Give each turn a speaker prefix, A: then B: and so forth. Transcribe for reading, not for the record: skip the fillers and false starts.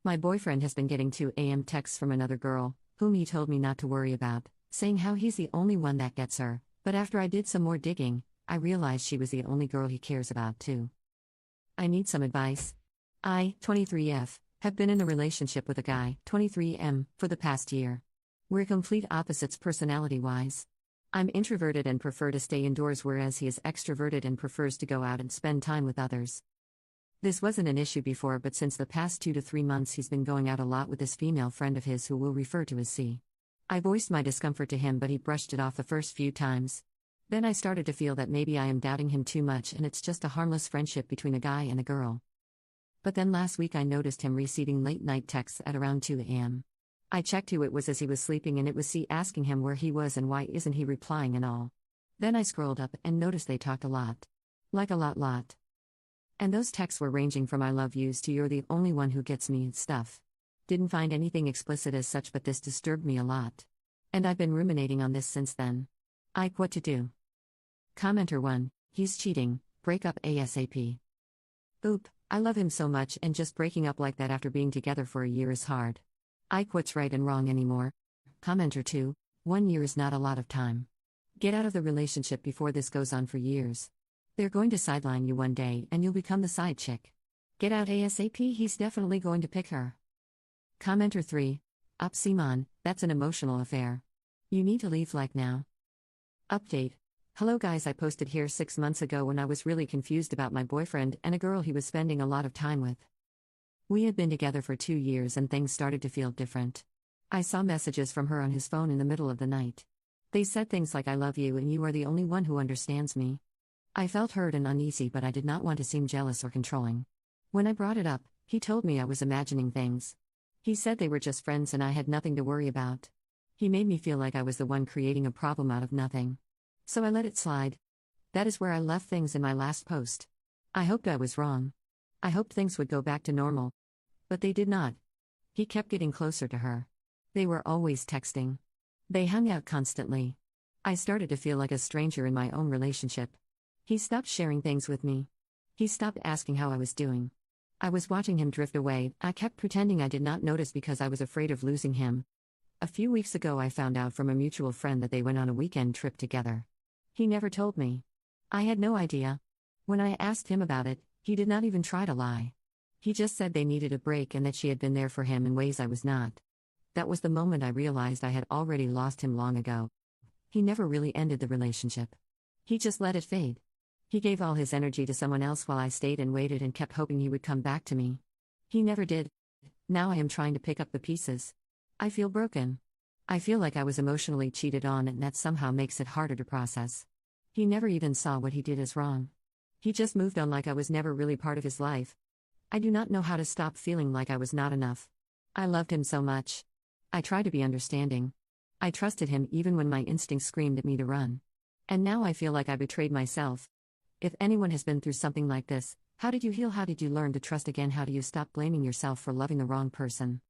A: My boyfriend has been getting 2 a.m. texts from another girl, whom he told me not to worry about, saying how he's the only one that gets her, but after I did some more digging, I realized she was the only girl he cares about too. I need some advice. I, 23F, have been in a relationship with a guy, 23M, for the past year. We're complete opposites personality-wise. I'm introverted and prefer to stay indoors, whereas he is extroverted and prefers to go out and spend time with others. This wasn't an issue before, but since the past 2 to 3 months he's been going out a lot with this female friend of his who we'll refer to as C. I voiced my discomfort to him, but he brushed it off the first few times. Then I started to feel that maybe I am doubting him too much and it's just a harmless friendship between a guy and a girl. But then last week I noticed him receiving late-night texts at around 2 a.m. I checked who it was as he was sleeping, and it was C asking him where he was and why isn't he replying and all. Then I scrolled up and noticed they talked a lot. Like a lot. And those texts were ranging from "I love yous" to "you're the only one who gets me" and stuff. Didn't find anything explicit as such, but this disturbed me a lot. And I've been ruminating on this since then. What to do? Commenter 1, he's cheating, break up ASAP. Oop, I love him so much, and just breaking up like that after being together for a year is hard. What's right and wrong anymore? Commenter 2, 1 year is not a lot of time. Get out of the relationship before this goes on for years. They're going to sideline you one day and you'll become the side chick. Get out ASAP, he's definitely going to pick her. Commenter 3, Up Simon, that's an emotional affair. You need to leave like now. Update. Hello guys, I posted here 6 months ago when I was really confused about my boyfriend and a girl he was spending a lot of time with. We had been together for 2 years and things started to feel different. I saw messages from her on his phone in the middle of the night. They said things like "I love you and you are the only one who understands me." I felt hurt and uneasy, but I did not want to seem jealous or controlling. When I brought it up, he told me I was imagining things. He said they were just friends and I had nothing to worry about. He made me feel like I was the one creating a problem out of nothing. So I let it slide. That is where I left things in my last post. I hoped I was wrong. I hoped things would go back to normal. But they did not. He kept getting closer to her. They were always texting. They hung out constantly. I started to feel like a stranger in my own relationship. He stopped sharing things with me. He stopped asking how I was doing. I was watching him drift away. I kept pretending I did not notice because I was afraid of losing him. A few weeks ago I found out from a mutual friend that they went on a weekend trip together. He never told me. I had no idea. When I asked him about it, he did not even try to lie. He just said they needed a break and that she had been there for him in ways I was not. That was the moment I realized I had already lost him long ago. He never really ended the relationship. He just let it fade. He gave all his energy to someone else while I stayed and waited and kept hoping he would come back to me. He never did. Now I am trying to pick up the pieces. I feel broken. I feel like I was emotionally cheated on, and that somehow makes it harder to process. He never even saw what he did as wrong. He just moved on like I was never really part of his life. I do not know how to stop feeling like I was not enough. I loved him so much. I tried to be understanding. I trusted him even when my instincts screamed at me to run. And now I feel like I betrayed myself. If anyone has been through something like this, how did you heal? How did you learn to trust again? How do you stop blaming yourself for loving the wrong person?